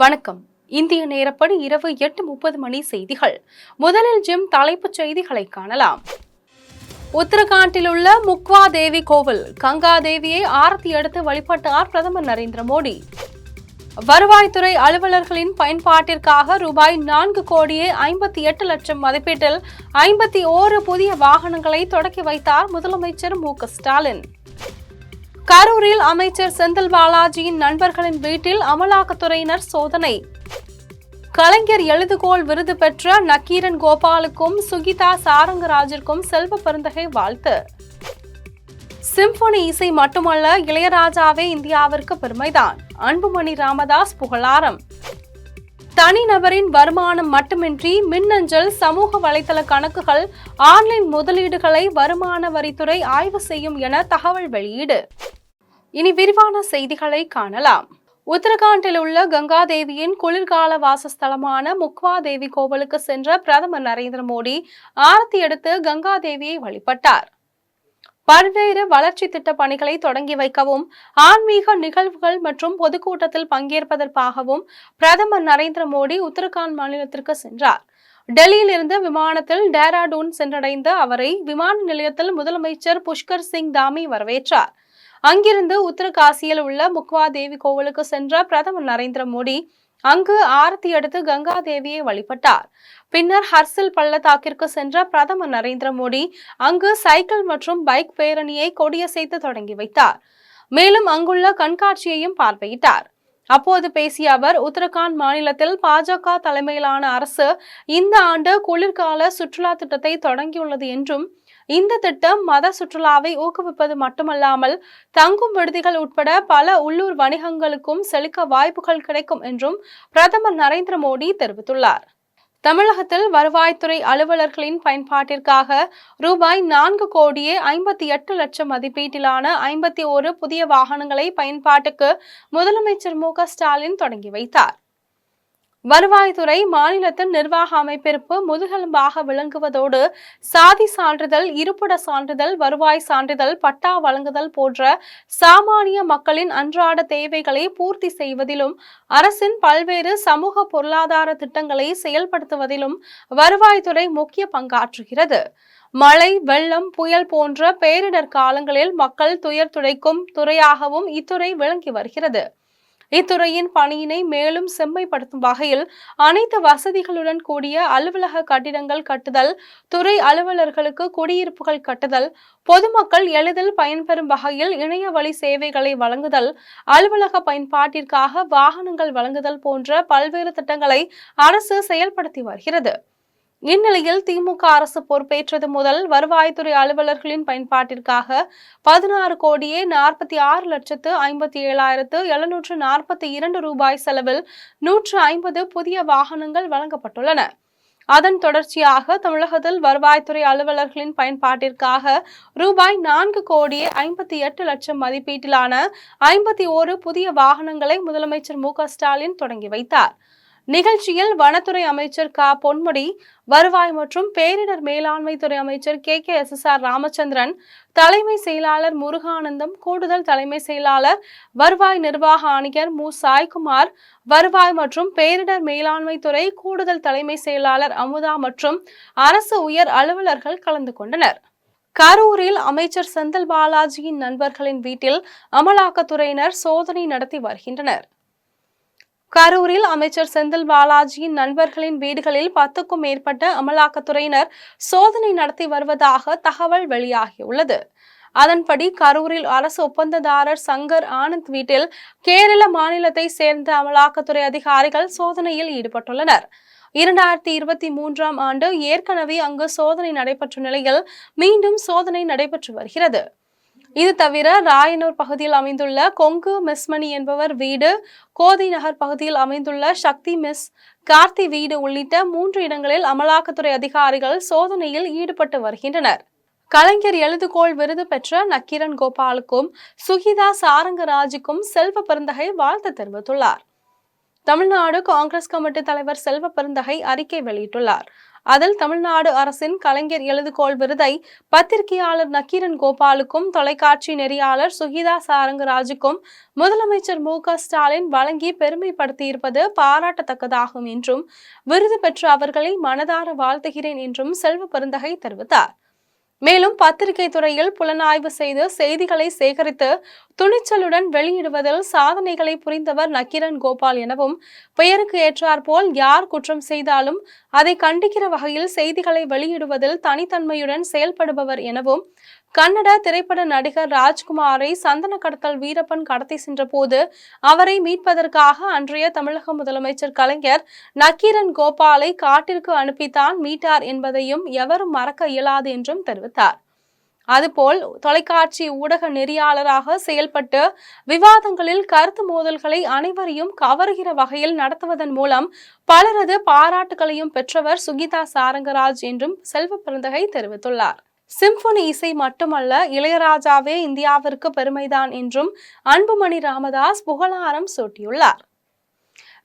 வணக்கம். இந்திய நேரப்படி இரவு 8:30 மணி செய்திகள். முதலில் ஜிம் தலைப்புச் செய்திகளை காணலாம். உத்தரகாண்டில் உள்ள முக்வா தேவி கோவில் கங்கா தேவியை ஆரத்தி எடுத்து வழிபட்டார் பிரதமர் நரேந்திர மோடி. வருவாய்த்துறை அலுவலர்களின் பயன்பாட்டிற்காக ரூபாய் 4,58,00,000 மதிப்பீட்டில் 51 புதிய வாகனங்களை தொடக்கி வைத்தார் முதலமைச்சர் மு.க. ஸ்டாலின். கரூரில் அமைச்சர் செந்தில் பாலாஜியின் நண்பர்களின் வீட்டில் அமலாக்கத்துறையினர் சோதனை. கலைஞர் எழுதுகோள் விருது பெற்ற நக்கீரன் கோபாலுக்கும் சுகிதா சாரங்கராஜிற்கும் செல்வ பெருந்தகை வாழ்த்து. சிம்பொனி இசை மட்டுமல்ல, இளையராஜாவே இந்தியாவிற்கு பெருமைதான். அன்புமணி ராமதாஸ் புகழாரம். தனிநபரின் வருமானம் மட்டுமின்றி மின்னஞ்சல், சமூக வலைதள கணக்குகள், ஆன்லைன் முதலீடுகளை வருமான வரித்துறை ஆய்வு செய்யும் என தகவல் வெளியீடு. இனி விரிவான செய்திகளை காணலாம். உத்தரகாண்டில் உள்ள கங்கா தேவியின் குளிர்கால வாசஸ்தலமான முக்வா தேவி கோவிலுக்கு சென்ற பிரதமர் நரேந்திர மோடி ஆரத்தி எடுத்து கங்கா தேவியை வழிபட்டார். பல்வேறு வளர்ச்சி திட்ட பணிகளை தொடங்கி வைக்கவும், ஆன்மீக நிகழ்வுகள் மற்றும் பொதுக்கூட்டத்தில் பங்கேற்பதற்காகவும் பிரதமர் நரேந்திர மோடி உத்தரகாண்ட் மாநிலத்திற்கு சென்றார். டெல்லியில் இருந்து விமானத்தில் டேராடூன் சென்றடைந்த அவரை விமான நிலையத்தில் முதலமைச்சர் புஷ்கர் சிங் தாமி வரவேற்றார். அங்கிருந்து உத்தரகாசியில் உள்ள முக்வா தேவி கோவிலுக்கு சென்ற பிரதமர் நரேந்திர மோடி அங்கு ஆரத்தி எடுத்து கங்கா தேவியை வழிபட்டார். பின்னர் ஹர்சில் பள்ளத்தாக்கிற்கு சென்ற பிரதமர் நரேந்திர மோடி அங்கு சைக்கிள் மற்றும் பைக் பேரணியை கொடியசைத்து தொடங்கி வைத்தார். மேலும் அங்குள்ள கண்காட்சியையும் பார்வையிட்டார். அப்போது பேசிய அவர், உத்தரகாண்ட் மாநிலத்தில் பாஜக தலைமையிலான அரசு இந்த ஆண்டு குளிர்கால சுற்றுலா திட்டத்தை தொடங்கியுள்ளது என்றும், இந்த திட்டம் மத சுற்றுலாவை ஊக்குவிப்பது மட்டுமல்லாமல் தங்கும் விடுதிகள் உட்பட பல உள்ளூர் வணிகங்களுக்கும் செழிக்க வாய்ப்புகள் கிடைக்கும் என்றும் பிரதமர் நரேந்திர மோடி தெரிவித்துள்ளார். தமிழகத்தில் வருவாய்த்துறை அலுவலர்களின் பயன்பாட்டிற்காக ரூபாய் 4,58,00,000 மதிப்பீட்டிலான 51 புதிய வாகனங்களை பயன்பாட்டுக்கு முதலமைச்சர் மு.க. ஸ்டாலின் தொடங்கி வைத்தார். வருவாய்த்துறை மாநிலத்தின் நிர்வாக அமைப்பிற்கு முதுகெலும்பாக விளங்குவதோடு சாதி சான்றிதழ், இருப்பிட சான்றிதழ், வருவாய் சான்றிதழ், பட்டா வழங்குதல் போன்ற சாமானிய மக்களின் அன்றாட தேவைகளை பூர்த்தி செய்வதிலும், அரசின் பல்வேறு சமூக பொருளாதார திட்டங்களை செயல்படுத்துவதிலும் வருவாய்த்துறை முக்கிய பங்காற்றுகிறது. மழை, வெள்ளம், புயல் போன்ற பேரிடர் காலங்களில் மக்கள் துயர் துடைக்கும் துறையாகவும் இத்துறை விளங்கி வருகிறது. இத்துறையின் பணியினை மேலும் செம்மைப்படுத்தும் வகையில் அனைத்து வசதிகளுடன் கூடிய அலுவலக கட்டிடங்கள் கட்டுதல், துறை அலுவலர்களுக்கு குடியிருப்புகள் கட்டுதல், பொதுமக்கள் எளிதில் பயன்பெறும் வகையில் இணைய வழி சேவைகளை வழங்குதல், அலுவலக பயன்பாட்டிற்காக வாகனங்கள் வழங்குதல் போன்ற பல்வேறு திட்டங்களை அரசு செயல்படுத்தி வருகிறது. இந்நிலையில் திமுக அரசு பொறுப்பேற்றது முதல் வருவாய்த்துறை அலுவலர்களின் பயன்பாட்டிற்காக 16,46,57,742 ரூபாய் செலவில் 150 புதிய வாகனங்கள் வழங்கப்பட்டுள்ளன. அதன் தொடர்ச்சியாக தமிழகத்தில் வருவாய்த்துறை அலுவலர்களின் பயன்பாட்டிற்காக ரூபாய் 4,58,00,000 மதிப்பீட்டிலான 51 புதிய வாகனங்களை முதலமைச்சர் மு.க. ஸ்டாலின் தொடங்கி வைத்தார். நிகழ்ச்சியில் வனத்துறை அமைச்சர் க. பொன்முடி, வருவாய் மற்றும் பேரிடர் மேலாண்மை துறை அமைச்சர் KKSSR ராமச்சந்திரன், தலைமை செயலாளர் முருகானந்தம், கூடுதல் தலைமை செயலாளர் வருவாய் நிர்வாக ஆணையர் மு. சாய்குமார், வருவாய் மற்றும் பேரிடர் மேலாண்மை துறை கூடுதல் தலைமை செயலாளர் அமுதா மற்றும் அரசு உயர் அலுவலர்கள் கலந்து கொண்டனர். கரூரில் அமைச்சர் செந்தில் பாலாஜியின் நண்பர்களின் வீட்டில் அமலாக்கத்துறையினர் சோதனை நடத்தி வருகின்றனர். கரூரில் அமைச்சர் செந்தில் பாலாஜியின் நண்பர்களின் வீடுகளில் 10க்கும் மேற்பட்ட அமலாக்கத்துறையினர் சோதனை நடத்தி வருவதாக தகவல் வெளியாகியுள்ளது. அதன்படி கரூரில் அரசு ஒப்பந்ததாரர் சங்கர் ஆனந்த் வீட்டில் கேரள மாநிலத்தை சேர்ந்த அமலாக்கத்துறை அதிகாரிகள் சோதனையில் ஈடுபட்டுள்ளனர். 2023ஆம் ஆண்டு ஏற்கனவே அங்கு சோதனை நடைபெற்ற நிலையில் மீண்டும் சோதனை நடைபெற்று வருகிறது. இது தவிர ராயனூர் பகுதியில் அமைந்துள்ள கொங்கு மெஸ்மணி என்பவர் வீடு, கோதை நகர் பகுதியில் அமைந்துள்ள சக்தி மெஸ், கார்த்தி வீடு உள்ளிட்ட 3 இடங்களில் அமலாக்கத்துறை அதிகாரிகள் சோதனையில் ஈடுபட்டு வருகின்றனர். கலைஞர் எழுதுகோள் விருது பெற்ற நக்கீரன் கோபாலுக்கும் சுகிதா சாரங்கராஜுக்கும் செல்வ பெருந்தகை வாழ்த்து தெரிவித்துள்ளார். தமிழ்நாடு காங்கிரஸ் கமிட்டி தலைவர் செல்வ பெருந்தகை அறிக்கை வெளியிட்டுள்ளார். அதில் தமிழ்நாடு அரசின் கலைஞர் எழுதுகோள் விருதை பத்திரிகையாளர் நக்கீரன் கோபாலுக்கும் தொலைக்காட்சி நெறியாளர் சுகிதா சாரங்கராஜுக்கும் முதலமைச்சர் மு.க.ஸ்டாலின் வழங்கி பெருமைப்படுத்தியிருப்பது பாராட்டத்தக்கதாகும் என்றும் விருது பெற்ற அவர்களை மனதார வாழ்த்துகிறேன் என்றும் செல்வ பெருந்தகை தெரிவித்தார். மேலும் பத்திரிகை துறையில் புலனாய்வு செய்து செய்திகளை சேகரித்து துணிச்சலுடன் வெளியிடுவதில் சாதனைகளை புரிந்தவர் நக்கீரன் கோபால் எனவும், பெயருக்கு ஏற்றாற்போல் யார் குற்றம் செய்தாலும் அதை கண்டிக்கிற வகையில் செய்திகளை வெளியிடுவதில் தனித்தன்மையுடன் செயல்படுபவர் எனவும், கன்னட திரைப்பட நடிகர் ராஜ்குமாரை சந்தன கடத்தல் வீரப்பன் கடத்தி சென்ற போது அவரை மீட்பதற்காக அன்றைய தமிழக முதலமைச்சர் கலைஞர் நக்கீரன் கோபாலை காட்டிற்கு அனுப்பித்தான் மீட்டார் என்பதையும் எவரும் மறக்க இயலாது என்றும் தெரிவித்தார். அதுபோல் தொலைக்காட்சி ஊடக நெறியாளராக செயல்பட்டு விவாதங்களில் கருத்து மோதல்களை அனைவரையும் கவருகிற வகையில் நடத்துவதன் மூலம் பலரது பாராட்டுகளையும் பெற்றவர் சுகிதா சாரங்கராஜ் என்றும் செல்வ பெருந்தகை தெரிவித்துள்ளார். சிம்பொனி இசை மட்டுமல்ல, இளையராஜாவே இந்தியாவிற்கு பெருமைதான் என்றும் அன்புமணி ராமதாஸ் புகழாரம் சூட்டியுள்ளார்.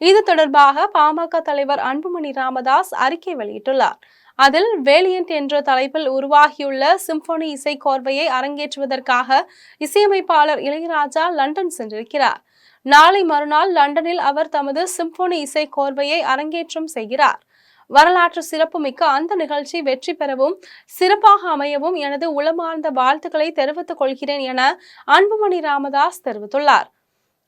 இது தொடர்பாக பாமக தலைவர் அன்புமணி ராமதாஸ் அறிக்கை வெளியிட்டுள்ளார். அதில் வேலியன்ட் என்ற தலைப்பில் உருவாகியுள்ள சிம்பொனி இசை கோர்வையை அரங்கேற்றுவதற்காக இசையமைப்பாளர் இளையராஜா லண்டன் சென்றிருக்கிறார். நாளை மறுநாள் லண்டனில் அவர் தமது சிம்பொனி இசை கோர்வையை அரங்கேற்றம் செய்கிறார். வரலாற்று சிறப்புமிக்க அந்த நிகழ்ச்சி வெற்றி பெறவும் சிறப்பாக அமையவும் எனது உளமார்ந்த வாழ்த்துக்களை தெரிவித்துக் கொள்கிறேன் என அன்புமணி ராமதாஸ் தெரிவித்துள்ளார்.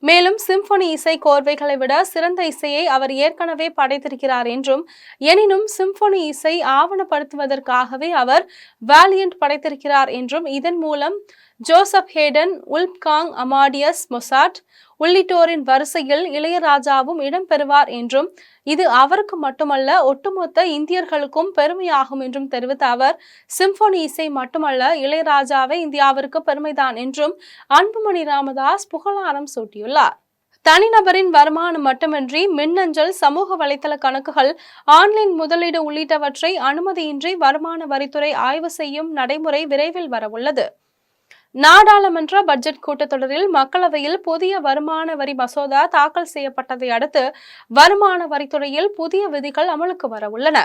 மேலும் சிம்பொனி இசை கோர்வைகளை விட சிறந்த இசையை அவர் ஏற்கனவே படைத்திருக்கிறார் என்றும், எனினும் சிம்பொனி இசை ஆவணப்படுத்துவதற்காகவே அவர் வேலியன்ட் படைத்திருக்கிறார் என்றும், இதன் மூலம் ஜோசப் ஹேடன், உல்ப்காங் அமாடியஸ் மொசாட் உள்ளிட்டோரின் வரிசையில் இளையராஜாவும் இடம்பெறுவார் என்றும், இது அவருக்கு மட்டுமல்ல ஒட்டுமொத்த இந்தியர்களுக்கும் பெருமையாகும் என்றும் தெரிவித்த அவர், சிம்பொனி இசை மட்டுமல்ல இளையராஜாவே இந்தியாவிற்கு பெருமைதான் என்றும் அன்புமணி ராமதாஸ் புகழாரம் சூட்டியுள்ளார். தனிநபரின் வருமானம் மட்டுமின்றி மின்னஞ்சல், சமூக வலைதள கணக்குகள், ஆன்லைன் முதலீடு உள்ளிட்டவற்றை அனுமதியின்றி வருமான வரித்துறை ஆய்வு செய்யும் நடைமுறை விரைவில் வரவுள்ளது. நாடாளுமன்ற பட்ஜெட் கூட்டத்தொடரில் மக்களவையில் புதிய வருமான வரி மசோதா தாக்கல் செய்யப்பட்டதை அடுத்து வருமான வரித்துறையில் புதிய விதிகள் அமலுக்கு வரவுள்ளன.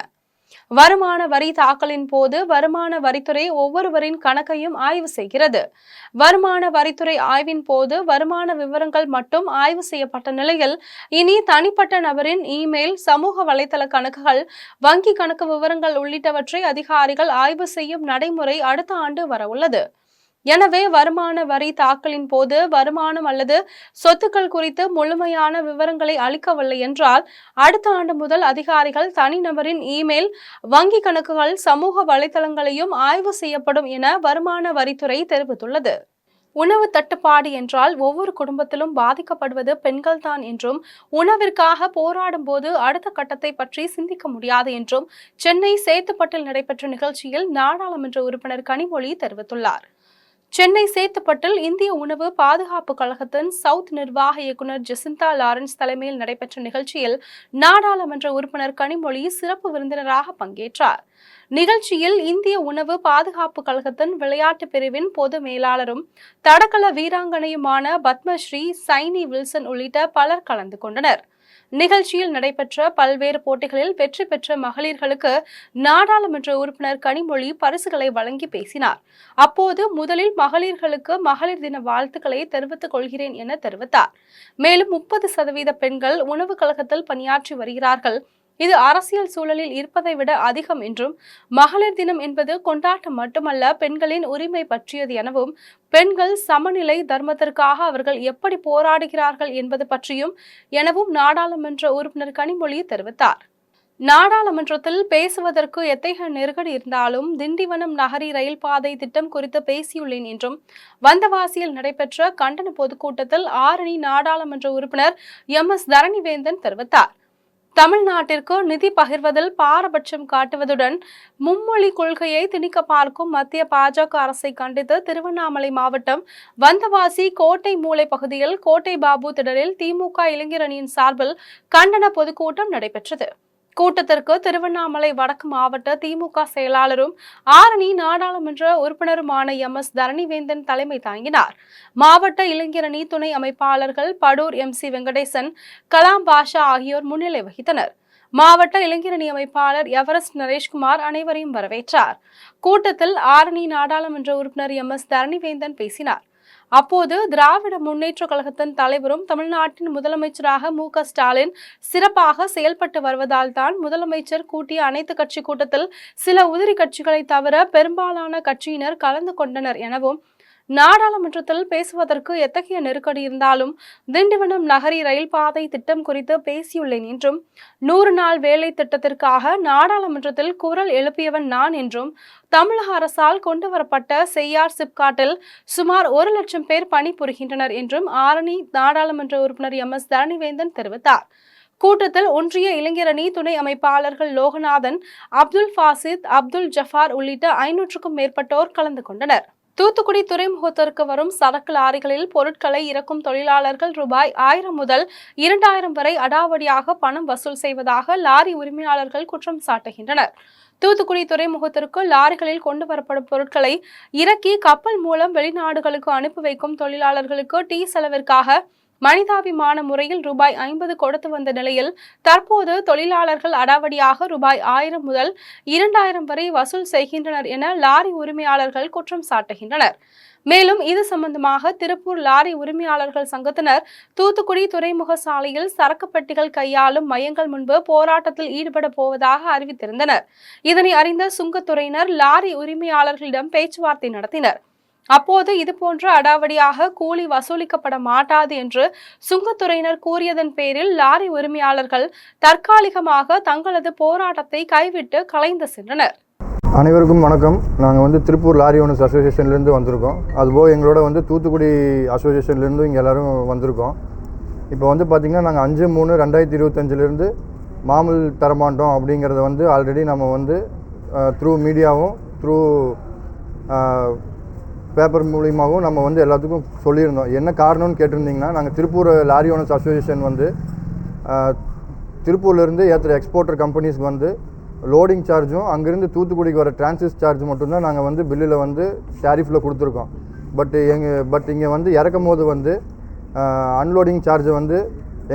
வருமான வரி தாக்கலின் போது வருமான வரித்துறை ஒவ்வொருவரின் கணக்கையும் ஆய்வு செய்கிறது. வருமான வரித்துறை ஆய்வின் போது வருமான விவரங்கள் மட்டும் ஆய்வு செய்யப்பட்ட நிலையில் இனி தனிப்பட்ட நபரின் இமெயில், சமூக வலைதள கணக்குகள், வங்கி கணக்கு விவரங்கள் உள்ளிட்டவற்றை அதிகாரிகள் ஆய்வு செய்யும் நடைமுறை அடுத்த ஆண்டு வரவுள்ளது. எனவே வருமான வரி தாக்கலின் போது வருமானம் அல்லது சொத்துக்கள் குறித்து முழுமையான விவரங்களை அளிக்கவில்லை என்றால் அடுத்த ஆண்டு முதல் அதிகாரிகள் தனிநபரின் இமெயில், வங்கி கணக்குகள், சமூக வலைதளங்களையும் ஆய்வு செய்யப்படும் என வருமான வரித்துறை தெரிவித்துள்ளது. உணவு தட்டுப்பாடு என்றால் ஒவ்வொரு குடும்பத்திலும் பாதிக்கப்படுவது பெண்கள்தான் என்றும், உணவிற்காக போராடும் போது அடுத்த கட்டத்தை பற்றி சிந்திக்க முடியாது என்றும் சென்னை சேத்துப்பட்டில் நடைபெற்ற நிகழ்ச்சியில் நாடாளுமன்ற உறுப்பினர் கனிமொழி தெரிவித்துள்ளார். சென்னை சேத்துப்பட்டில் இந்திய உணவு பாதுகாப்பு கழகத்தின் சவுத் நிர்வாக இயக்குநர் ஜெசிந்தா லாரன்ஸ் தலைமையில் நடைபெற்ற நிகழ்ச்சியில் நாடாளுமன்ற உறுப்பினர் கனிமொழி சிறப்பு விருந்தினராக பங்கேற்றார். நிகழ்ச்சியில் இந்திய உணவு பாதுகாப்பு கழகத்தின் விளையாட்டு பிரிவின் பொது மேலாளரும் தடகள வீராங்கனையுமான பத்மஸ்ரீ சைனி வில்சன் உள்ளிட்ட பலர் கலந்து கொண்டனர். நிகழ்ச்சியில் நடைபெற்ற பல்வேறு போட்டிகளில் வெற்றி பெற்ற மகளிர்களுக்கு நாடாளுமன்ற உறுப்பினர் கனிமொழி பரிசுகளை வழங்கி பேசினார். அப்போது முதலில் மகளிர்களுக்கு மகளிர் தின வாழ்த்துக்களை தெரிவித்துக் கொள்கிறேன் என தெரிவித்தார். மேலும் 30% பெண்கள் உணவு கழகத்தில் பணியாற்றி வருகிறார்கள். இது அரசியல் சூழலில் இருப்பதை விட அதிகம் என்றும், மகளிர் தினம் என்பது கொண்டாட்டம் மட்டுமல்ல, பெண்களின் உரிமை பற்றியது எனவும், பெண்கள் சமநிலை தர்மத்திற்காக அவர்கள் எப்படி போராடுகிறார்கள் என்பது பற்றியும் எனவும் நாடாளுமன்ற உறுப்பினர் கனிமொழி தெரிவித்தார். நாடாளுமன்றத்தில் பேசுவதற்கு எத்தகைய நெருக்கடி இருந்தாலும் திண்டிவனம் நகரி ரயில் பாதை திட்டம் குறித்து பேசியுள்ளேன் என்றும், வந்தவாசியில் நடைபெற்ற கண்டன பொதுக்கூட்டத்தில் ஆரணி நாடாளுமன்ற உறுப்பினர் எம்.எஸ். தரணிவேந்தன் தெரிவித்தார். தமிழ்நாட்டிற்கு நிதி பகிர்வதில் பாரபட்சம் காட்டுவதுடன் மும்மொழி கொள்கையை திணிக்க பார்க்கும் மத்திய பாஜக அரசை கண்டித்து திருவண்ணாமலை மாவட்டம் வந்தவாசி கோட்டை மூலை பகுதியில் கோட்டை பாபு திடலில் திமுக இளைஞர் அணியின் சார்பில் கண்டன பொதுக்கூட்டம் நடைபெற்றது. கூட்டத்திற்கு திருவண்ணாமலை வடக்கு மாவட்ட திமுக செயலாளரும் ஆரணி நாடாளுமன்ற உறுப்பினருமான எம்.எஸ். தரணிவேந்தன் தலைமை தாங்கினார். மாவட்ட இளைஞரணி துணை அமைப்பாளர்கள் படூர் எம்.சி. வெங்கடேசன், கலாம் பாஷா ஆகியோர் முன்னிலை வகித்தனர். மாவட்ட இளைஞரணி அமைப்பாளர் எவரெஸ்ட் நரேஷ்குமார் அனைவரையும் வரவேற்றார். கூட்டத்தில் ஆரணி நாடாளுமன்ற உறுப்பினர் MS தரணிவேந்தன் பேசினார். அப்போது திராவிட முன்னேற்ற கழகத்தின் தலைவரும் தமிழ்நாட்டின் முதலமைச்சராக MK ஸ்டாலின் சிறப்பாக செயல்பட்டு வருவதால் தான் முதலமைச்சர் கூட்டிய அனைத்து கட்சி கூட்டத்தில் சில உதிரி கட்சிகளை தவிர பெரும்பாலான கட்சியினர் கலந்து கொண்டனர் எனவும், நாடாளுமன்றத்தில் பேசுவதற்கு எத்தகைய நெருக்கடி இருந்தாலும் திண்டிவனம் நகரி ரயில் பாதை திட்டம் குறித்து பேசியுள்ளேன் என்றும், 100 நாள் வேலை திட்டத்திற்காக நாடாளுமன்றத்தில் குரல் எழுப்பியவன் நான் என்றும், தமிழக அரசால் கொண்டு வரப்பட்ட செய்யார் சிப்காட்டில் சுமார் 1 லட்சம் பேர் பணிபுரிகின்றனர் என்றும் ஆரணி நாடாளுமன்ற உறுப்பினர் MS தரணிவேந்தன் தெரிவித்தார். கூட்டத்தில் ஒன்றிய இளைஞரணி துணை அமைப்பாளர்கள் லோகநாதன், அப்துல் ஃபாசித், அப்துல் ஜஃபார் உள்ளிட்ட 500க்கும் மேற்பட்டோர் கலந்து கொண்டனர். தூத்துக்குடி துறைமுகத்திற்கு வரும் சரக்கு லாரிகளில் பொருட்களை இறக்கும் தொழிலாளர்கள் ரூபாய் 1000 முதல் 2000 வரை அடாவடியாக பணம் வசூல் செய்வதாக லாரி உரிமையாளர்கள் குற்றம் சாட்டுகின்றனர். தூத்துக்குடி துறைமுகத்திற்கு லாரிகளில் கொண்டு வரப்படும் பொருட்களை இறக்கி கப்பல் மூலம் வெளிநாடுகளுக்கு அனுப்பி வைக்கும் தொழிலாளர்களுக்கு டீ செலவிற்காக மனிதாபிமான முறையில் ரூபாய் 50 கொடுத்து வந்த நிலையில் தற்போது தொழிலாளர்கள் அடாவடியாக ரூபாய் 1000 முதல் 2000 வரை வசூல் செய்கின்றனர் என லாரி உரிமையாளர்கள் குற்றம் சாட்டுகின்றனர். மேலும் இது சம்பந்தமாக திருப்பூர் லாரி உரிமையாளர்கள் சங்கத்தினர் தூத்துக்குடி துறைமுக சாலையில் சரக்கு பெட்டிகள் கையாளும் மையங்கள் முன்பு போராட்டத்தில் ஈடுபட போவதாக அறிவித்திருந்தனர். இதனை அறிந்த சுங்கத்துறையினர் லாரி உரிமையாளர்களிடம் பேச்சுவார்த்தை நடத்தினர். அப்போது இதுபோன்ற அடாவடியாக கூலி வசூலிக்கப்பட மாட்டாது என்று சுங்கத்துறையினர் கூறியதன் பேரில் லாரி உரிமையாளர்கள் தற்காலிகமாக தங்களது போராட்டத்தை கைவிட்டு கலைந்து சென்றனர். அனைவருக்கும் வணக்கம். நாங்கள் திருப்பூர் லாரி ஓனர்ஸ் அசோசியேஷன்லேருந்து வந்திருக்கோம். அதுபோக எங்களோட தூத்துக்குடி அசோசியேஷன்லேருந்து இங்கே எல்லோரும் வந்திருக்கோம். இப்போ பார்த்திங்கன்னா நாங்கள் 5/3/2025 மாமூல் தரமாட்டோம் அப்படிங்கிறத ஆல்ரெடி நம்ம த்ரூ மீடியாவும் த்ரூ பேப்பர் மூலியமாகவும் நம்ம எல்லாத்துக்கும் சொல்லியிருந்தோம். என்ன காரணம்னு கேட்டிருந்தீங்கன்னா, நாங்கள் திருப்பூர் லாரி ஓனர்ஸ் அசோசியேஷன் திருப்பூர்லேருந்து ஏற்றுற எக்ஸ்போர்ட்டர் கம்பெனிஸ்க்கு லோடிங் சார்ஜும் அங்கேருந்து தூத்துக்குடிக்கு வர டிரான்சிட் சார்ஜ் மட்டும்தான் நாங்கள் பில்லில் டேரிஃபில் கொடுத்துருக்கோம். பட் இங்கே இறக்கும் போது அன்லோடிங் சார்ஜை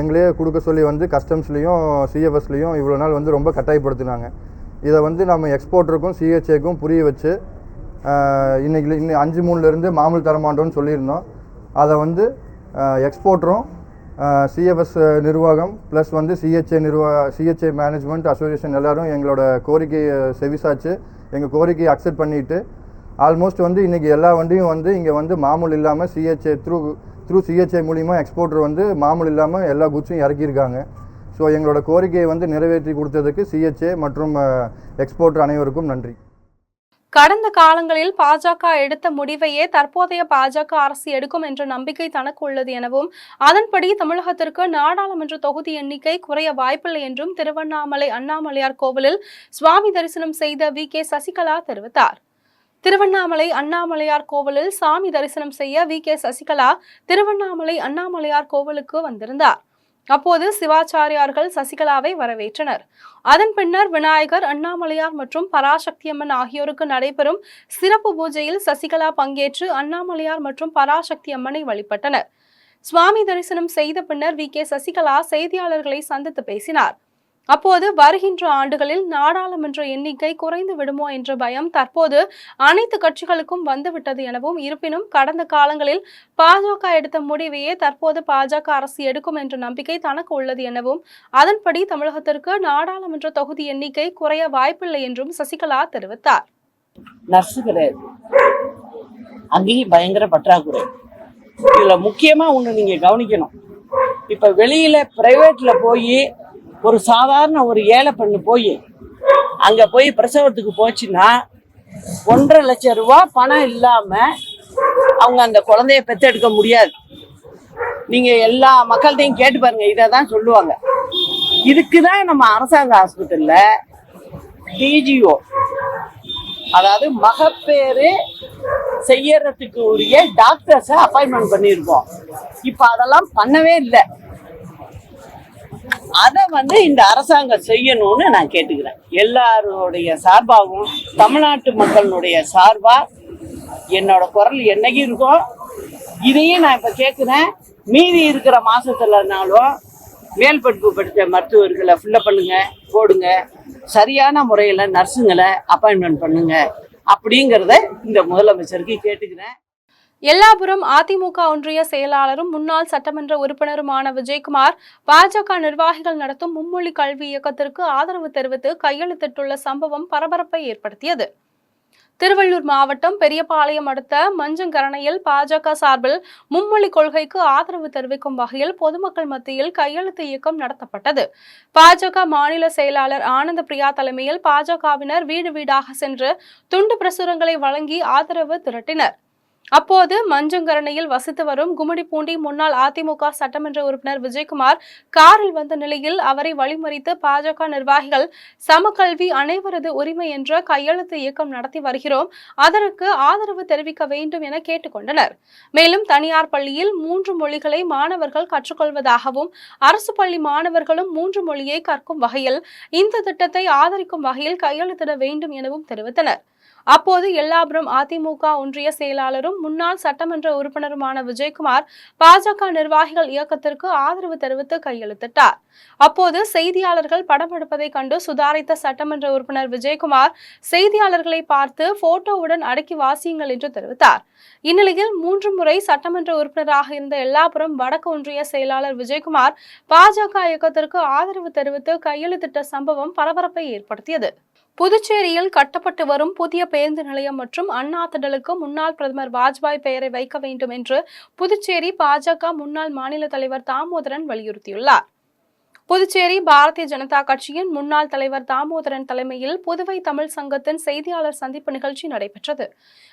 எங்களே கொடுக்க சொல்லி கஸ்டம்ஸ்லேயும் CFSலேயும் இவ்வளோ நாள் ரொம்ப கட்டாயப்படுத்தினாங்க. இதை நம்ம எக்ஸ்போர்ட்டருக்கும் CHAக்கும் புரிய வச்சு இன்னும் 5/3 மாமூல் தரமாட்டோன்னு சொல்லியிருந்தோம். அதை எக்ஸ்போர்ட்டரும் CFS நிர்வாகம் ப்ளஸ் CHA மேனேஜ்மெண்ட் அசோசியேஷன் எல்லோரும் எங்களோட கோரிக்கையை செவிசாச்சு எங்கள் கோரிக்கையை அக்செப்ட் பண்ணிவிட்டு ஆல்மோஸ்ட் இன்றைக்கி எல்லா வண்டியும் இங்கே மாமூல் இல்லாமல் CHA த்ரூ CHA மூலிமா எக்ஸ்போர்ட்டர் மாமூல் இல்லாமல் எல்லா குட்ஸும் இறக்கியிருக்காங்க. ஸோ எங்களோட கோரிக்கையை நிறைவேற்றி கொடுத்ததுக்கு CHA மற்றும் எக்ஸ்போர்ட்டர் அனைவருக்கும் நன்றி. கடந்த காலங்களில் பாஜக எடுத்த முடிவையே தற்போதைய பாஜக அரசு எடுக்கும் என்ற நம்பிக்கை தனக்கு உள்ளது எனவும், அதன்படி தமிழகத்திற்கு நாடாளுமன்ற தொகுதி எண்ணிக்கை குறைய வாய்ப்பில்லை என்றும் திருவண்ணாமலை அண்ணாமலையார் கோவிலில் சுவாமி தரிசனம் செய்த VK சசிகலா தெரிவித்தார். திருவண்ணாமலை அண்ணாமலையார் கோவிலில் சாமி தரிசனம் செய்ய VK சசிகலா திருவண்ணாமலை அண்ணாமலையார் கோவிலுக்கு வந்திருந்தார். அப்போது சிவாச்சாரியார்கள் சசிகலாவை வரவேற்றனர். அதன் பின்னர் விநாயகர், அண்ணாமலையார் மற்றும் பராசக்தி அம்மன் ஆகியோருக்கு நடைபெறும் சிறப்பு பூஜையில் சசிகலா பங்கேற்று அண்ணாமலையார் மற்றும் பராசக்தி அம்மனை வழிபட்டனர். சுவாமி தரிசனம் செய்த பின்னர் VK சசிகலா செய்தியாளர்களை சந்தித்து பேசினார். அப்போது வருகின்ற ஆண்டுகளில் நாடாளுமன்ற எண்ணிக்கை குறைந்து விடுமோ என்ற பயம் தற்போது அனைத்து கட்சிகளுக்கும் வந்துவிட்டது எனவும், இருப்பினும் கடந்த காலங்களில் பாஜக எடுத்த முடிவையே தற்போது பாஜக அரசு எடுக்கும் என்ற நம்பிக்கை தனக்கு உள்ளது எனவும், அதன்படி தமிழகத்திற்கு நாடாளுமன்ற தொகுதி எண்ணிக்கை குறைய வாய்ப்பில்லை என்றும் சசிகலா தெரிவித்தார். நர்ஸு கிடையாது, அங்கேயும் பயங்கர பற்றாக்குறை. இதுல முக்கியமா ஒண்ணு நீங்க கவனிக்கணும். இப்ப வெளியில பிரைவேட்ல போய் ஒரு சாதாரண ஒரு ஏழை பெண்ணு போய் அங்க போய் பிரசவத்துக்கு போச்சுன்னா 1.5 லட்சம் ரூபாய் பணம் இல்லாம அவங்க அந்த குழந்தைய பெத்தெடுக்க முடியாது. நீங்க எல்லா மக்கள்கிட்டையும் கேட்டு பாருங்க, இதான் சொல்லுவாங்க. இதுக்குதான் நம்ம அரசாங்க ஹாஸ்பிட்டல்ல DGO, அதாவது மகப்பேறு செய்யறதுக்கு உரிய டாக்டர்ஸை அப்பாயின்மெண்ட் பண்ணியிருக்கோம். இப்ப அதெல்லாம் பண்ணவே இல்லை. அதை இந்த அரசாங்கம் செய்யணும்னு நான் கேட்டுக்கிறேன். எல்லாருடைய சார்பாகவும் தமிழ்நாட்டு மக்களுடைய சார்பா என்னோட குரல் என்னைக்கு இருக்கும். இதையும் நான் இப்ப கேட்கிறேன். மீதி இருக்கிற மாசத்துலனாலும் மேல் படிப்பு படித்த மருத்துவர்களை ஃபில்லப் பண்ணுங்க, போடுங்க, சரியான முறையில் நர்ஸுங்களை அப்பாயின்மெண்ட் பண்ணுங்க அப்படிங்கிறத இந்த முதலமைச்சருக்கு கேட்டுக்கிறேன். எல்லாபுரம் அதிமுக ஒன்றிய செயலாளரும் முன்னாள் சட்டமன்ற உறுப்பினருமான விஜயகுமார் பாஜக நிர்வாகிகள் நடத்தும் மும்மொழி கல்வி இயக்கத்திற்கு ஆதரவு தெரிவித்து கையெழுத்திட்டுள்ள சம்பவம் பரபரப்பை ஏற்படுத்தியது. திருவள்ளூர் மாவட்டம் பெரியபாளையம் அடுத்த மஞ்சங்கரணையில் பாஜக சார்பில் மும்மொழி கொள்கைக்கு ஆதரவு தெரிவிக்கும் வகையில் பொதுமக்கள் மத்தியில் கையெழுத்து இயக்கம் நடத்தப்பட்டது. பாஜக மாநில செயலாளர் ஆனந்த பிரியா தலைமையில் பாஜகவினர் வீடு வீடாக சென்று துண்டு பிரசுரங்களை வழங்கி ஆதரவு திரட்டினர். அப்போது மஞ்சங்கரணையில் வசித்து வரும் கும்மிடிப்பூண்டி முன்னாள் அதிமுக சட்டமன்ற உறுப்பினர் விஜயகுமார் காரில் வந்த நிலையில் அவரை வழிமறித்து பாஜக நிர்வாகிகள் சமக்கல்வி அனைவரது உரிமை என்ற கையெழுத்து இயக்கம் நடத்தி வருகிறோம், அதற்கு ஆதரவு தெரிவிக்க வேண்டும் என கேட்டுக்கொண்டனர். மேலும் தனியார் பள்ளியில் 3 மொழிகளை மாணவர்கள் கற்றுக்கொள்வதாகவும் அரசு பள்ளி மாணவர்களும் 3 மொழியை கற்கும் வகையில் இந்த திட்டத்தை ஆதரிக்கும் வகையில் கையெழுத்திட வேண்டும் எனவும் தெரிவித்தனர். அப்போது எல்லாபுரம் அதிமுக ஒன்றிய செயலாளரும் முன்னாள் சட்டமன்ற உறுப்பினருமான விஜயகுமார் பாஜக நிர்வாகிகள் இயக்கத்திற்கு ஆதரவு தெரிவித்து கையெழுத்திட்டார். அப்போது செய்தியாளர்கள் படம் எடுப்பதை கண்டு சுதாரித்த சட்டமன்ற உறுப்பினர் விஜயகுமார் செய்தியாளர்களை பார்த்து போட்டோவுடன் அடக்கி வாசியுங்கள் என்று தெரிவித்தார். இந்நிலையில் 3 முறை சட்டமன்ற உறுப்பினராக இருந்த எல்லாபுரம் வடக்கு ஒன்றிய செயலாளர் விஜயகுமார் பாஜக இயக்கத்திற்கு ஆதரவு தெரிவித்து கையெழுத்திட்ட சம்பவம் பரபரப்பை ஏற்படுத்தியது. புதுச்சேரியில் கட்டப்பட்டு வரும் புதிய பேருந்து நிலையம் மற்றும் அண்ணா திடலுக்கு முன்னாள் பிரதமர் வாஜ்பாய் பெயரை வைக்க வேண்டும் என்று புதுச்சேரி பாஜக முன்னாள் மாநில தலைவர் தாமோதரன் வலியுறுத்தியுள்ளார். புதுச்சேரி பாரதிய ஜனதா கட்சியின் முன்னாள் தலைவர் தாமோதரன் தலைமையில் புதுவை தமிழ் சங்கத்தின் செய்தியாளர் சந்திப்பு நிகழ்ச்சி நடைபெற்றது.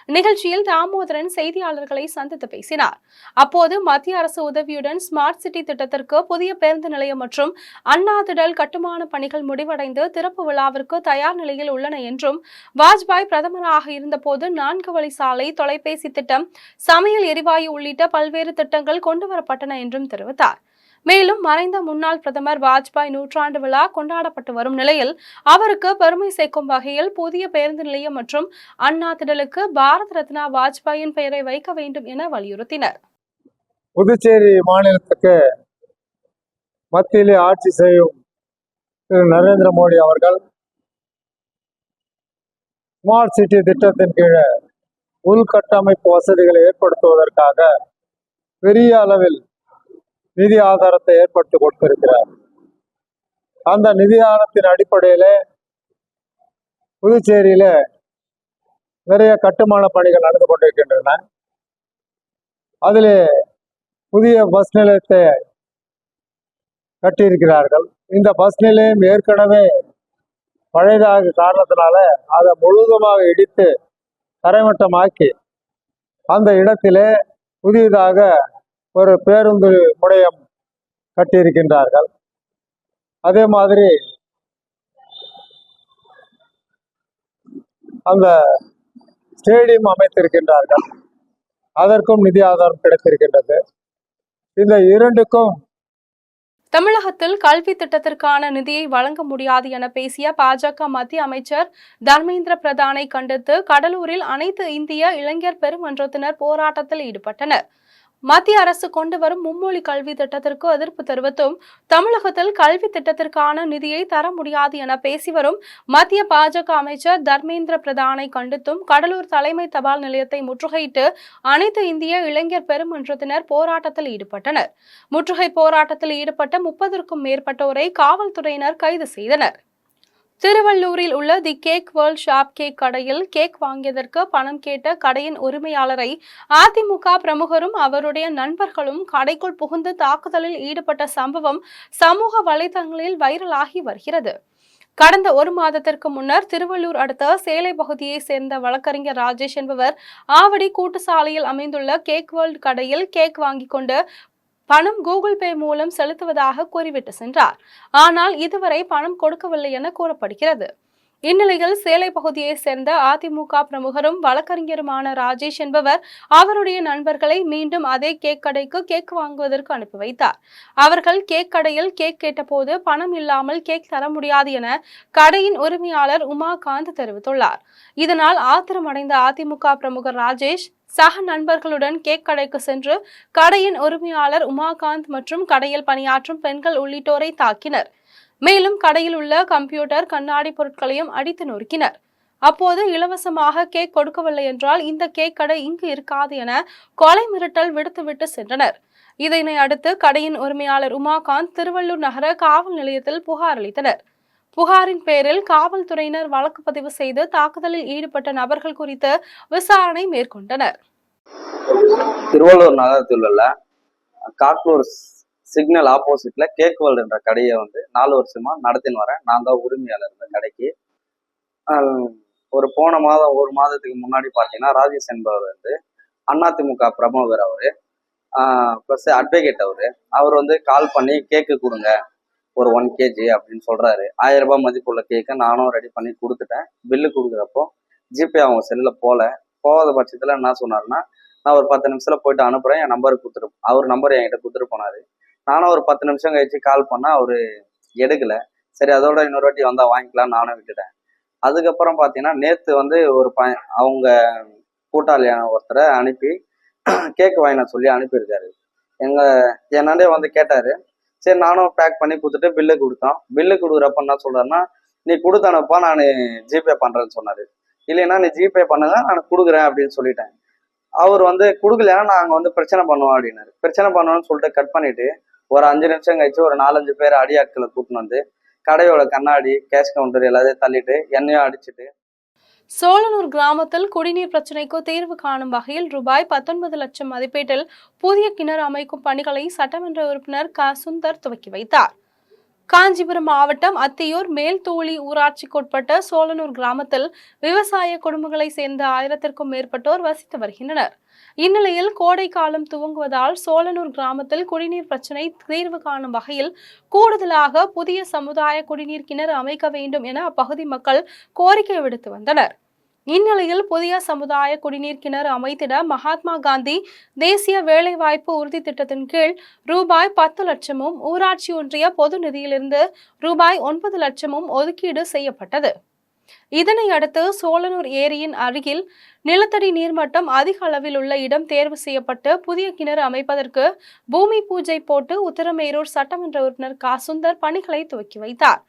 நிகழ்ச்சியில் தாமோதரன் செய்தியாளர்களை சந்தித்து பேசினார். அப்போது மத்திய அரசு உதவியுடன் ஸ்மார்ட் சிட்டி திட்டத்திற்கு புதிய பேருந்து நிலையம் மற்றும் அண்ணா திடல் கட்டுமான பணிகள் முடிவடைந்து திறப்பு விழாவிற்கு தயார் நிலையில் உள்ளன என்றும், வாஜ்பாய் பிரதமராக இருந்தபோது 4 வழி சாலை, தொலைபேசி திட்டம், சமையல் எரிவாயு உள்ளிட்ட பல்வேறு திட்டங்கள் கொண்டுவரப்பட்டன என்றும் தெரிவித்தார். மேலும் மறைந்த முன்னாள் பிரதமர் வாஜ்பாய் 100ஆண்டு விழா கொண்டாடப்பட்டு வரும் நிலையில் அவருக்கு பெருமை சேர்க்கும் வகையில் புதிய பேருந்து நிலையம் மற்றும் அண்ணா திடலுக்கு பாரத ரத்னா வாஜ்பாயின் பெயரை வைக்க வேண்டும் என வலியுறுத்தினர். புதுச்சேரி மாநிலத்துக்கு மத்தியிலே ஆட்சி செய்யும் திரு நரேந்திர மோடி அவர்கள் ஸ்மார்ட் சிட்டி திட்டத்தின் கீழே உள்கட்டமைப்பு வசதிகளை ஏற்படுத்துவதற்காக பெரிய அளவில் நிதி ஆதாரத்தை ஏற்படுத்தி கொடுத்திருக்கிறார். அந்த நிதி ஆதாரத்தின் அடிப்படையில் புதுச்சேரியில நிறைய கட்டுமான பணிகள் நடந்து கொண்டிருக்கின்றன. அதில் புதிய பஸ் நிலையத்தை கட்டியிருக்கிறார்கள். இந்த பஸ் நிலையம் ஏற்கனவே பழையதாக காரணத்தினால அதை முழுவதுமாக இடித்து தரைமட்டமாக்கி அந்த இடத்திலே புதியதாக ஒரு பேருந்து முனையம் கட்டியிருக்கின்றார்கள். அதே மாதிரி அந்த ஸ்டேடியம் அமைத்திருக்கின்றார்கள். அதற்கும் நிதி ஆதாரம் கிடைத்திருக்கின்றது. இந்த இரண்டுக்கும் தமிழகத்தில் கல்வி திட்டத்திற்கான நிதியை வழங்க முடியாது என பேசிய பாஜக மத்திய அமைச்சர் தர்மேந்திர பிரதானை கண்டித்து கடலூரில் அனைத்து இந்திய இளைஞர் பெருமன்றத்தினர் போராட்டத்தில் ஈடுபட்டனர். மத்திய அரசு கொண்டு வரும் மும்மொழி கல்வி திட்டத்திற்கு எதிர்ப்பு தெரிவித்தும் தமிழகத்தில் கல்வி திட்டத்திற்கான நிதியை தர முடியாது என பேசி வரும் மத்திய பாஜக அமைச்சர் தர்மேந்திர பிரதானை கண்டித்தும் கடலூர் தலைமை தபால் நிலையத்தை முற்றுகையிட்டு அனைத்து இந்திய இளைஞர் பெருமன்றத்தினர் போராட்டத்தில் ஈடுபட்டனர். முற்றுகை போராட்டத்தில் ஈடுபட்ட 30க்கும் மேற்பட்டோரை காவல்துறையினர் கைது செய்தனர். திருவள்ளூரில் உள்ள தி கேக் வேர்ல்ட் ஷாப் கேக் கடையில் கேக் வாங்கியதற்கு பணம் கேட்ட கடையின் உரிமையாளரை அதிமுக பிரமுகரும் அவருடைய நண்பர்களும் கடைக்குள் புகுந்து தாக்குதலில் ஈடுபட்ட சம்பவம் சமூக வலைதளங்களில் வைரலாகி வருகிறது. கடந்த 1 மாதத்திற்கு முன்னர் திருவள்ளூர் அடுத்த சேலை பகுதியை சேர்ந்த வழக்கறிஞர் ராஜேஷ் என்பவர் ஆவடி கூட்டுசாலையில் அமைந்துள்ள கேக் வேர்ல்ட் கடையில் கேக் வாங்கி கொண்டு பணம் கூகுள் பே மூலம் செலுத்துவதாக கூறிவிட்டு சென்றார். ஆனால் இதுவரை பணம் கொடுக்கவில்லை என கூறப்படுகிறது. இந்நிலையில் சேலை பகுதியை சேர்ந்த அதிமுக பிரமுகரும் வழக்கறிஞருமான ராஜேஷ் என்பவர் அவருடைய நண்பர்களை மீண்டும் அதே கேக் கடைக்கு கேக் வாங்குவதற்கு அனுப்பி வைத்தார். அவர்கள் கேக் கடையில் கேக் கேட்டபோது பணம் இல்லாமல் கேக் தர முடியாது என கடையின் உரிமையாளர் உமாகாந்த் தெரிவித்துள்ளார். இதனால் ஆத்திரமடைந்த அதிமுக பிரமுகர் ராஜேஷ் சக நண்பர்களுடன் கேக் கடைக்கு சென்று கடையின் உரிமையாளர் உமாகாந்த் மற்றும் கடையில் பணியாற்றும் பெண்கள் உள்ளிட்டோரை தாக்கினர். மேலும் கடையில் உள்ள கம்ப்யூட்டர், கண்ணாடி பொருட்களையும் அடித்து நொறுக்கினர். அப்போது இலவசமாக கேக் கொடுக்கவில்லை என்றால் இந்த கேக் கடை இங்கு இருக்காது என கொலை மிரட்டல் விடுத்துவிட்டு சென்றனர். இதனை அடுத்து கடையின் உரிமையாளர் உமாகாந்த் திருவள்ளூர் நகர காவல் நிலையத்தில் புகார் அளித்தனர். புகாரின் பேரில் காவல்துறையினர் வழக்கு பதிவு செய்து தாக்குதலில் ஈடுபட்ட நபர்கள் குறித்து விசாரணை மேற்கொண்டனர். திருவள்ளூர் நகரத்தில் உள்ள காட்டூர் சிக்னல் ஆப்போசிட்ல கேக் வேர்ல்டு என்ற கடையை 4 வருஷமா நடத்தின்னு வரேன். நான் தான் உரிமையாளர் இந்த கடைக்கு. போன மாதம் 1 மாதத்துக்கு முன்னாடி பார்த்தீங்கன்னா ராஜேஷ் என்பவர் அதிமுக பிரமுகர், அவரு ப்ளஸ் அட்வொகேட், அவர் கால் பண்ணி கேக்கு கொடுங்க ஒரு 1 kg அப்படின்னு சொல்றாரு. 1000 ரூபாய் மதிப்புள்ள கேக்கை நானும் ரெடி பண்ணி கொடுத்துட்டேன். பில்லு கொடுக்குறப்போ ஜிபே அவங்க செல்லில் போகாத பட்சத்தில் என்ன சொன்னாருன்னா, நான் ஒரு 10 நிமிஷத்துல போயிட்டு அனுப்புறேன், என் நம்பருக்கு கொடுத்துரு, அவர் நம்பர் என்கிட்ட கொடுத்துட்டு போனாரு. நானும் ஒரு 10 நிமிஷம் கழிச்சு கால் பண்ணா அவரு எடுக்கல. சரி, அதோட இன்னொரு வாட்டி வந்தா வாங்கிக்கலாம் நானும் விட்டுட்டேன். அதுக்கப்புறம் பார்த்தீங்கன்னா நேற்று ஒரு அவங்க கூட்டாளியான ஒருத்தரை அனுப்பி கேக் வாங்கின சொல்லி அனுப்பியிருக்காரு. என்னண்டே கேட்டாரு. சரி, நானும் பேக் பண்ணி கொடுத்துட்டு பில்லு கொடுத்தோம். பில்லு கொடுக்குறப்ப என்ன சொல்றாருன்னா, நீ கொடுத்தனப்பா நான் ஜிபே பண்றேன்னு சொன்னாரு. இல்லைன்னா நீ ஜிபே பண்ணுங்க, நான் கொடுக்குறேன் அப்படின்னு சொல்லிட்டேன். அவர் கொடுக்கலன்னா நாங்கள் பிரச்சனை பண்ணுவோம் அப்படின்னாரு. பிரச்சனை பண்ணுவோம்னு சொல்லிட்டு கட் பண்ணிட்டு ஒரு 5 நிமிஷம் கழிச்சு ஒரு 4-5 பேர் அடியாட்களை கூட்டின்னு கடையோட கண்ணாடி, கேஷ் கவுண்டர் எல்லாத்தையும் தள்ளிட்டு எண்ணெயும் அடிச்சுட்டு. சோழனூர் கிராமத்தில் குடிநீர் பிரச்சினைக்கு தீர்வு காணும் வகையில் ரூபாய் 19 லட்சம் மதிப்பீட்டில் புதிய கிணறு அமைக்கும் பணிகளை சட்டமன்ற உறுப்பினர் க. சுந்தர் துவக்கி வைத்தார். காஞ்சிபுரம் மாவட்டம் அத்தியூர் மேல்தூளி ஊராட்சிக்குட்பட்ட சோழனூர் கிராமத்தில் விவசாய குடும்பங்களை சேர்ந்த 1000க்கும் மேற்பட்டோர் வசித்து வருகின்றனர். இந்நிலையில் கோடை காலம் துவங்குவதால் சோழனூர் கிராமத்தில் குடிநீர் பிரச்சினை தீர்வு காணும் வகையில் கூடுதலாக புதிய சமுதாய குடிநீர் கிணறு அமைக்க வேண்டும் என அப்பகுதி மக்கள் கோரிக்கை விடுத்து வந்தனர். இந்நிலையில் புதிய சமுதாய குடிநீர் கிணறு அமைத்திட மகாத்மா காந்தி தேசிய வேலைவாய்ப்பு உறுதி திட்டத்தின் கீழ் ரூபாய் 10 லட்சமும் ஊராட்சி ஒன்றிய பொது நிதியிலிருந்து ரூபாய் 9 லட்சமும் ஒதுக்கீடு செய்யப்பட்டது. இதனை அடுத்து சோழனூர் ஏரியின் அருகில் நிலத்தடி நீர்மட்டம் அதிக அளவில் உள்ள இடம் தேர்வு செய்யப்பட்டு புதிய கிணறு அமைப்பதற்கு பூமி பூஜை போட்டு உத்தரமேரூர் சட்டமன்ற உறுப்பினர் க. சுந்தர் பணிகளை துவக்கி வைத்தார்.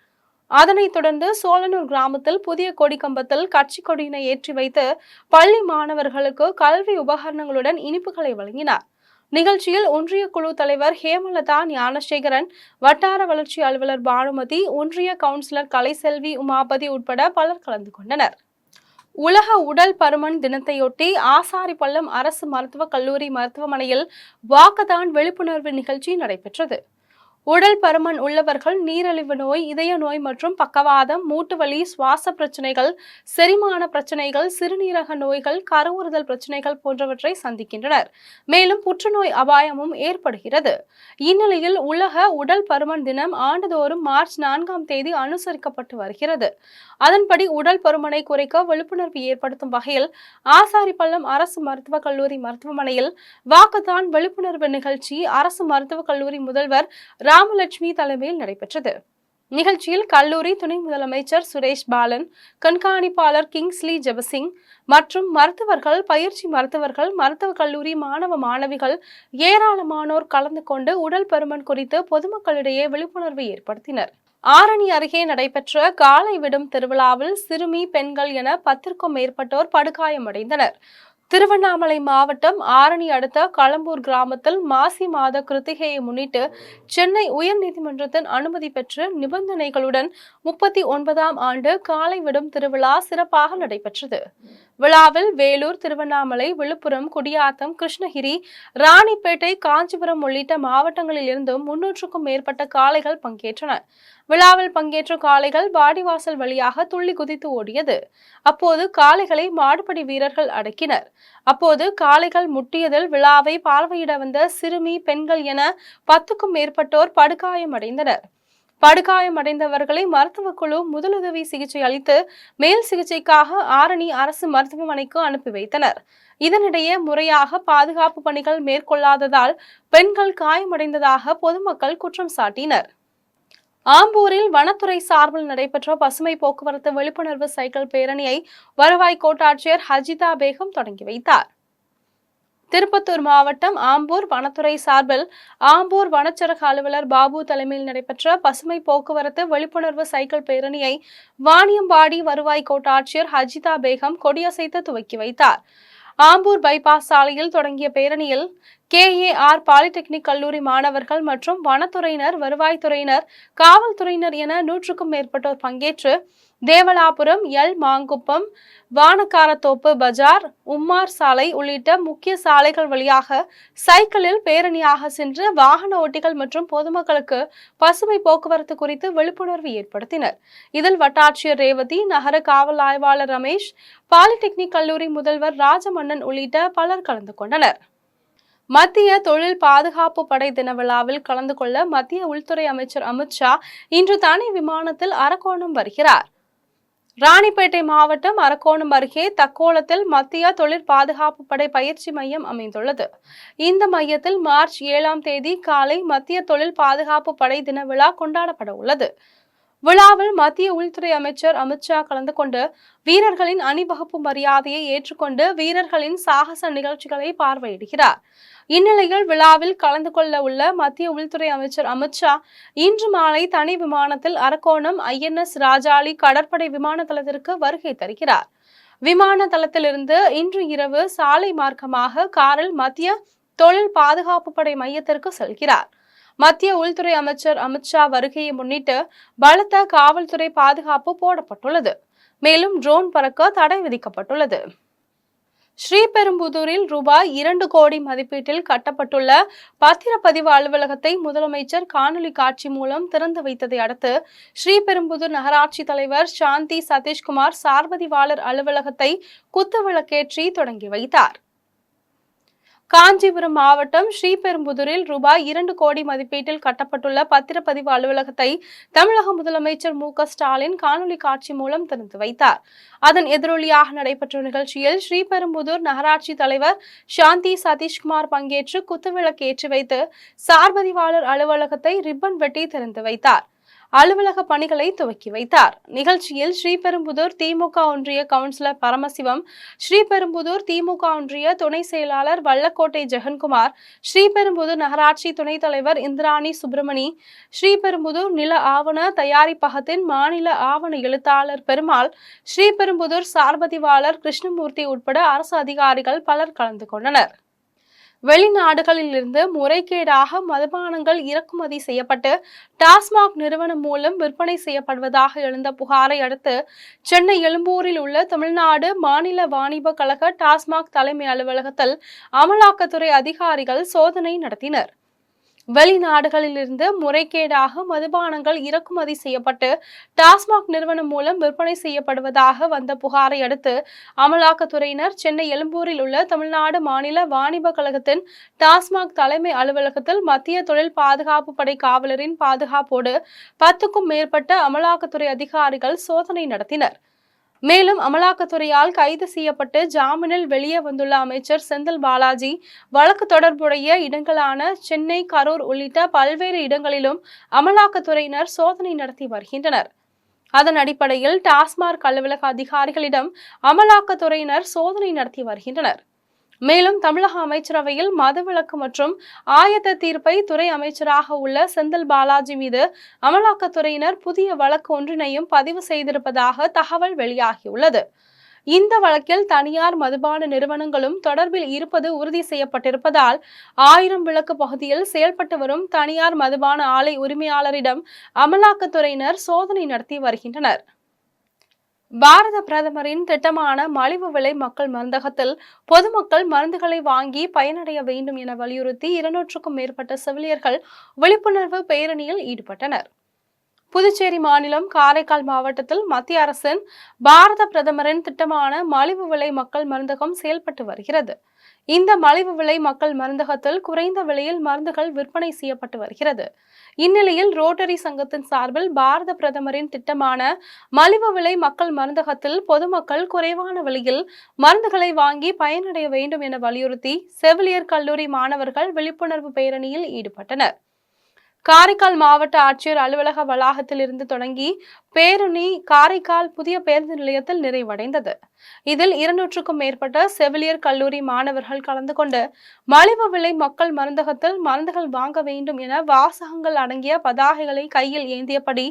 அதனைத் தொடர்ந்து சோழனூர் கிராமத்தில் புதிய கொடி கம்பத்தில் கட்சி கொடியினை ஏற்றி வைத்து பள்ளி மாணவர்களுக்கு கல்வி உபகரணங்களுடன் இனிப்புகளை வழங்கினார். நிகழ்ச்சியில் ஒன்றிய குழு தலைவர் ஹேமலதா ஞானசேகரன், வட்டார வளர்ச்சி அலுவலர் பானுமதி, ஒன்றிய கவுன்சிலர் கலைசெல்வி, உமாபதி உட்பட பலர் கலந்து கொண்டனர். உலக உடல் பருமன் தினத்தையொட்டி ஆசாரிப்பள்ளம் அரசு மருத்துவக் கல்லூரி மருத்துவமனையில் வாக்கத்தான் விழிப்புணர்வு நிகழ்ச்சி நடைபெற்றது. உடல் பருமன் உள்ளவர்கள் நீரிழிவு நோய், இதய நோய் மற்றும் பக்கவாதம், மூட்டுவலி, சுவாச பிரச்சனைகள், செரிமான பிரச்சனைகள், சிறுநீரக நோய்கள், கருவுறுதல் பிரச்சனைகள் போன்றவற்றை சந்திக்கின்றனர். மேலும் புற்றுநோய் அபாயமும் ஏற்படுகிறது. இந்நிலையில் உலக உடல் பருமன் தினம் ஆண்டுதோறும் மார்ச் 4ஆம் தேதி அனுசரிக்கப்பட்டு வருகிறது. அதன்படி உடல் பருமனை குறைக்க விழிப்புணர்வு ஏற்படுத்தும் வகையில் ஆசாரிப்பள்ளம் அரசு மருத்துவக் கல்லூரி மருத்துவமனையில் வாக்கத்தான் விழிப்புணர்வு நிகழ்ச்சி அரசு மருத்துவக் கல்லூரி முதல்வர் ராமலட்சுமி தலைமையில் நடைபெற்றது. நிகழ்ச்சியில் கல்லூரி துணை முதலமைச்சர் சுரேஷ் பாலன், கண்காணிப்பாளர் கிங்ஸ்லி ஜெபசிங் மற்றும் மருத்துவர்கள், பயிற்சி மருத்துவர்கள், மருத்துவக் கல்லூரி மாணவ மாணவிகள் ஏராளமானோர் கலந்து கொண்டு உடல் பருமன் குறித்து பொதுமக்களிடையே விழிப்புணர்வு ஏற்படுத்தினர். ஆரணி அருகே நடைபெற்ற காலை விடும் திருவிழாவில் சிறுமி, பெண்கள் என 10க்கும் மேற்பட்டோர் படுகாயமடைந்தனர். திருவண்ணாமலை மாவட்டம் ஆரணி அடுத்த களம்பூர் கிராமத்தில் மாசி மாத கிருத்திகையை முன்னிட்டு சென்னை உயர்நீதிமன்றத்தின் அனுமதி பெற்று நிபந்தனைகளுடன் 39ஆம் ஆண்டு காலை விடும் திருவிழா சிறப்பாக நடைபெற்றது. விழாவில் வேலூர், திருவண்ணாமலை, விழுப்புரம், குடியாத்தம், கிருஷ்ணகிரி, ராணிப்பேட்டை, காஞ்சிபுரம் உள்ளிட்ட மாவட்டங்களில் இருந்தும் 300க்கும் மேற்பட்ட காளைகள் பங்கேற்றன. விழாவில் பங்கேற்ற காளைகள் வாடிவாசல் வழியாக துள்ளி குதித்து ஓடியது. அப்போது காளைகளை மாடுபிடி வீரர்கள் அடக்கினர். அப்போது காளைகள் முட்டியதில் விழாவை பார்வையிட வந்த சிறுமி, பெண்கள் என 10க்கும் மேற்பட்டோர் படுகாயமடைந்தனர். படுகாயமடைந்தவர்களை மருத்துவ குழு முதலுதவி சிகிச்சை அளித்து மேல் சிகிச்சைக்காக ஆரணி அரசு மருத்துவமனைக்கு அனுப்பி வைத்தனர். இதனிடையே முறையாக பாதுகாப்பு பணிகள் மேற்கொள்ளாததால் பெண்கள் காயமடைந்ததாக பொதுமக்கள் குற்றம் சாட்டினர். ஆம்பூரில் வனத்துறை சார்பில் நடைபெற்ற பசுமை போக்குவரத்து விழிப்புணர்வு சைக்கிள் பேரணியை வருவாய் கோட்டாட்சியர் ஹஜிதா பேகம் தொடங்கி வைத்தார். திருப்பத்தூர் மாவட்டம் ஆம்பூர் வனத்துறை சார்பில் ஆம்பூர் வனச்சரக அலுவலர் பாபு தலைமையில் நடைபெற்ற பசுமை போக்குவரத்து விழிப்புணர்வு சைக்கிள் பேரணியை வாணியம்பாடி வருவாய் கோட்டாட்சியர் ஹஜிதா பேகம் கொடியசைத்து துவக்கி வைத்தார். ஆம்பூர் பைபாஸ் சாலையில் தொடங்கிய பேரணியில் KAR பாலிடெக்னிக் கல்லூரி மாணவர்கள் மற்றும் வனத்துறையினர், வருவாய்த்துறையினர், காவல்துறையினர் என 100க்கும் மேற்பட்டோர் பங்கேற்று தேவலாபுரம், மாங்குப்பம், வானக்காரத்தோப்பு பஜார், உம்மார் சாலை உள்ளிட்ட முக்கிய சாலைகள் வழியாக சைக்கிளில் பேரணியாக சென்று வாகன ஓட்டிகள் மற்றும் பொதுமக்களுக்கு பசுமை போக்குவரத்து குறித்து விழிப்புணர்வு ஏற்படுத்தினர். இதில் வட்டாட்சியர் ரேவதி, நகர காவல் ஆய்வாளர் ரமேஷ், பாலிடெக்னிக் கல்லூரி முதல்வர் ராஜமன்னன் உள்ளிட்ட பலர் கலந்து கொண்டனர். மத்திய தொழில் பாதுகாப்பு படை தின விழாவில் கலந்து கொள்ள மத்திய உள்துறை அமைச்சர் அமித்ஷா இன்று தனி விமானத்தில் அரக்கோணம் வருகிறார். ராணிப்பேட்டை மாவட்டம் அரக்கோணம் அருகே தக்கோலத்தில் மத்திய தொழில் பாதுகாப்பு படை பயிற்சி மையம் அமைந்துள்ளது. இந்த மையத்தில் மார்ச் 7ஆம் தேதி காலை மத்திய தொழில் பாதுகாப்பு படை தின விழா கொண்டாடப்பட உள்ளது. விழாவில் மத்திய உள்துறை அமைச்சர் அமித்ஷா கலந்து கொண்டு வீரர்களின் அணிவகுப்பு மரியாதையை ஏற்றுக்கொண்டு வீரர்களின் சாகச நிகழ்ச்சிகளை பார்வையிடுகிறார். இந்நிலையில் விழாவில் கலந்து கொள்ள உள்ள மத்திய உள்துறை அமைச்சர் அமித்ஷா இன்று மாலை தனி விமானத்தில் அரக்கோணம் INS ராஜாளி கடற்படை விமான தளத்திற்கு வருகை தருகிறார். விமான தளத்திலிருந்து இன்று இரவு சாலை மார்க்கமாக காரில் மத்திய தொழில் பாதுகாப்பு படை மையத்திற்கு செல்கிறார். மத்திய உள்துறை அமைச்சர் அமித்ஷா வருகையை முன்னிட்டு பலத்த காவல்துறை பாதுகாப்பு போடப்பட்டுள்ளது. மேலும் ட்ரோன் பறக்க தடை விதிக்கப்பட்டுள்ளது. ஸ்ரீபெரும்புதூரில் ரூபாய் 2 கோடி மதிப்பீட்டில் கட்டப்பட்டுள்ள பத்திரப்பதிவு அலுவலகத்தை முதலமைச்சர் காணொலி காட்சி மூலம் திறந்து வைத்ததை அடுத்து ஸ்ரீபெரும்புதூர் நகராட்சி தலைவர் சாந்தி சதீஷ்குமார் சார்பதிவாளர் அலுவலகத்தை குத்துவிளக்கேற்றி தொடங்கி வைத்தார். காஞ்சிபுரம் மாவட்டம் ஸ்ரீபெரும்புதூரில் ரூபாய் 2 கோடி மதிப்பீட்டில் கட்டப்பட்டுள்ள பத்திரப்பதிவு அலுவலகத்தை தமிழக முதலமைச்சர் MK ஸ்டாலின் காணொலி காட்சி மூலம் திறந்து வைத்தார். அதன் எதிரொலியாக நடைபெற்ற நிகழ்ச்சியில் ஸ்ரீபெரும்புதூர் நகராட்சி தலைவர் சாந்தி சதீஷ்குமார் பங்கேற்று குத்துவிளக்கு ஏற்றி வைத்து சார்பதிவாளர் அலுவலகத்தை ரிப்பன் வெட்டி திறந்து வைத்தார். அலுவலக பணிகளை துவக்கி வைத்தார். நிகழ்ச்சியில் ஸ்ரீபெரும்புதூர் திமுக ஒன்றிய கவுன்சிலர் பரமசிவம், ஸ்ரீபெரும்புதூர் திமுக ஒன்றிய துணை செயலாளர் வல்லக்கோட்டை ஜெகன்குமார், ஸ்ரீபெரும்புதூர் நகராட்சி துணைத் தலைவர் இந்திராணி சுப்பிரமணி, ஸ்ரீபெரும்புதூர் நில ஆவண தயாரிப்பகத்தின் மாநில ஆவண எழுத்தாளர் பெருமாள், ஸ்ரீபெரும்புதூர் சார்பதிவாளர் கிருஷ்ணமூர்த்தி உட்பட அரசு அதிகாரிகள் பலர் கலந்து கொண்டனர். வெளிநாடுகளிலிருந்து முறைகேடாக மதுபானங்கள் இறக்குமதி செய்யப்பட்டு டாஸ்மாக் நிறுவனம் மூலம் விற்பனை செய்யப்படுவதாக எழுந்த புகாரை அடுத்து சென்னை எழும்பூரில் உள்ள தமிழ்நாடு மாநில வாணிப கழக டாஸ்மாக் தலைமை அலுவலகத்தில் அமலாக்கத்துறை அதிகாரிகள் சோதனை நடத்தினர். வெளிநாடுகளிலிருந்து முறைகேடாக மதுபானங்கள் இறக்குமதி செய்யப்பட்டு டாஸ்மாக் நிறுவனம் மூலம் விற்பனை செய்யப்படுவதாக வந்த புகாரை அடுத்து அமலாக்கத்துறையினர் சென்னை எழும்பூரில் உள்ள தமிழ்நாடு மாநில வாணிப கழகத்தின் டாஸ்மாக் தலைமை அலுவலகத்தில் மத்திய தொழில் பாதுகாப்பு படை காவலரின் பாதுகாப்போடு 10க்கும் மேற்பட்ட அமலாக்கத்துறை அதிகாரிகள் சோதனை நடத்தினர். மேலும் அமலாக்கத்துறையால் கைது செய்யப்பட்டு ஜாமீனில் வெளியே வந்துள்ள அமைச்சர் செந்தில் பாலாஜி வழக்கு தொடர்புடைய இடங்களான சென்னை, கரூர் உள்ளிட்ட பல்வேறு இடங்களிலும் அமலாக்கத்துறையினர் சோதனை நடத்தி வருகின்றனர். அதன் அடிப்படையில் டாஸ்மாக் அலுவலக அதிகாரிகளிடம் அமலாக்கத்துறையினர் சோதனை நடத்தி வருகின்றனர். மேலும் தமிழக அமைச்சரவையில் மதுவிலக்கு மற்றும் ஆயத்த தீர்ப்பை துறை அமைச்சராக உள்ள செந்தில் பாலாஜி மீது அமலாக்கத்துறையினர் புதிய வழக்கு ஒன்றினையும் பதிவு செய்திருப்பதாக தகவல் வெளியாகியுள்ளது. இந்த வழக்கில் தனியார் மதுபான நிறுவனங்களும் தொடர்பில் இருப்பது உறுதி செய்யப்பட்டிருப்பதால் 1000 விளக்கு பகுதியில் செயல்பட்டு வரும் தனியார் மதுபான ஆலை உரிமையாளரிடம் அமலாக்கத்துறையினர் சோதனை நடத்தி வருகின்றனர். பாரத பிரதமரின் திட்டமான மலிவு விலை மக்கள் மருந்தகத்தில் பொதுமக்கள் மருந்துகளை வாங்கி பயனடைய வேண்டும் என வலியுறுத்தி 200க்கும் மேற்பட்ட செவிலியர்கள் விழிப்புணர்வு பேரணியில் ஈடுபட்டனர். புதுச்சேரி மாநிலம் காரைக்கால் மாவட்டத்தில் மத்திய அரசின் பாரத பிரதமரின் திட்டமான மலிவு விலை மக்கள் மருந்தகம் செயல்பட்டு வருகிறது. இந்த மலிவு விலை மக்கள் மருந்தகத்தில் குறைந்த விலையில் மருந்துகள் விற்பனை செய்யப்பட்டு வருகிறது. இந்நிலையில் ரோட்டரி சங்கத்தின் சார்பில் பாரத பிரதமரின் திட்டமான மலிவு விலை மக்கள் மருந்தகத்தில் பொதுமக்கள் குறைவான விலையில் மருந்துகளை வாங்கி பயனடைய வேண்டும் என வலியுறுத்தி செவிலியர் கல்லூரி மாணவர்கள் விழிப்புணர்வு பேரணியில் ஈடுபட்டனர். காரைக்கால் மாவட்ட ஆட்சியர் அலுவலக வளாகத்தில் இருந்து தொடங்கி பேரணி காரைக்கால் புதிய பேருந்து நிலையத்தில் நிறைவடைந்தது. இதில் 200க்கும் மேற்பட்ட செவிலியர் கல்லூரி மாணவர்கள் கலந்து கொண்டு மலிவு விலை மக்கள் மருந்தகத்தில் மருந்துகள் வாங்க வேண்டும் என வாசகங்கள் அடங்கிய பதாகைகளை கையில் ஏந்தியபடி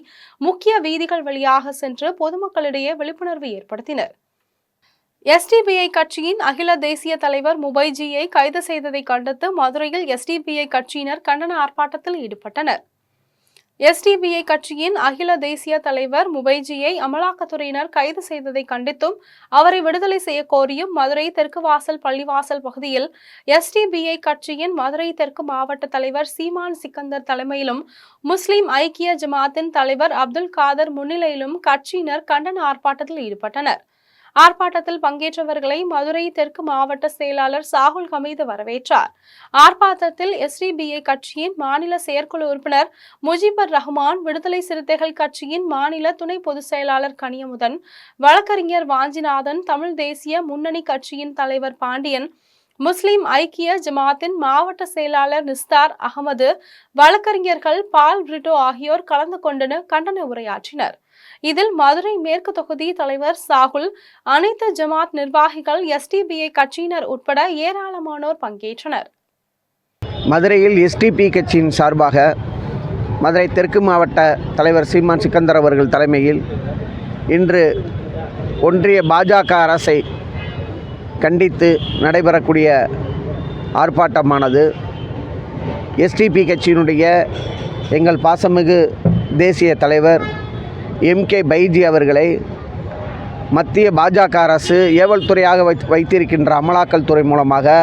முக்கிய வீதிகள் வழியாக சென்று பொதுமக்களிடையே விழிப்புணர்வு ஏற்படுத்தினர். எஸ்டிபிஐ கட்சியின் அகில தேசிய தலைவர் முபைஜியை கைது செய்ததை கண்டித்து மதுரையில் எஸ்டிபிஐ கட்சியினர் கண்டன ஆர்ப்பாட்டத்தில் ஈடுபட்டனர். எஸ்டிபிஐ கட்சியின் அகில தேசிய தலைவர் முபைஜியை அமலாக்கத்துறையினர் கைது செய்ததை கண்டித்தும் அவரை விடுதலை செய்ய கோரியும் மதுரை தெற்கு வாசல் பள்ளிவாசல் பகுதியில் எஸ்டிபிஐ கட்சியின் மதுரை தெற்கு மாவட்ட தலைவர் சீமான் சிக்கந்தர் தலைமையிலும் முஸ்லிம் ஐக்கிய ஜமாத்தின் தலைவர் அப்துல் காதர் முன்னிலையிலும் கட்சியினர் கண்டன ஆர்ப்பாட்டத்தில் ஈடுபட்டனர். ஆர்ப்பாட்டத்தில் பங்கேற்றவர்களை மதுரை தெற்கு மாவட்ட செயலாளர் சாகுல் ஹமீது வரவேற்றார். ஆர்ப்பாட்டத்தில் எஸ்டிபிஐ கட்சியின் மாநில செயற்குழு உறுப்பினர் முஜிபர் ரஹ்மான், விடுதலை சிறுத்தைகள் கட்சியின் மாநில துணை பொதுச் செயலாளர் கனியமுதன், வழக்கறிஞர் வாஞ்சிநாதன், தமிழ் தேசிய முன்னணி கட்சியின் தலைவர் பாண்டியன், முஸ்லிம் ஐக்கிய ஜமாத்தின் மாவட்ட செயலாளர் நிஸ்தார் அகமது, வழக்கறிஞர்கள் பால் பிரிட்டோ ஆகியோர் கலந்து கொண்டு கண்டன உரையாற்றினர். இதில் மதுரை மேற்கு தொகுதி தலைவர் சாகுல், அனைத்து ஜமாத் நிர்வாகிகள், எஸ்டிபிஐ கட்சியினர் உட்பட ஏராளமானோர் பங்கேற்றனர். மதுரையில் எஸ்டிபி கட்சியின் சார்பாக மதுரை தெற்கு மாவட்ட தலைவர் சீமான் சிக்கந்தர் அவர்கள் தலைமையில் இன்று ஒன்றிய பாஜக அரசை கண்டித்து நடைபெறக்கூடிய ஆர்ப்பாட்டமானது எஸ்டிபி கட்சியினுடைய எங்கள் பாசமிகு தேசிய தலைவர் எம்கே பைஜி அவர்களை மத்திய பாஜக அரசு ஏவல் துறையாக வைத்திருக்கின்ற அமலாக்கல் துறை மூலமாக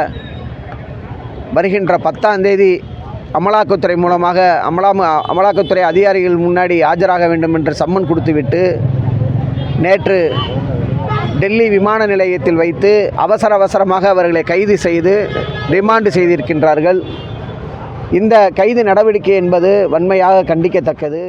வருகின்ற 10ஆம் தேதி அமலாக்கத்துறை மூலமாக அமலாக்கத்துறை அதிகாரிகள் முன்னாடி ஆஜராக வேண்டும் என்று சம்மன் கொடுத்துவிட்டு நேற்று டெல்லி விமான நிலையத்தில் வைத்து அவசரமாக அவர்களை கைது செய்து ரிமாண்டு செய்திருக்கின்றார்கள். இந்த கைது நடவடிக்கை என்பது வன்மையாக கண்டிக்கத்தக்கது.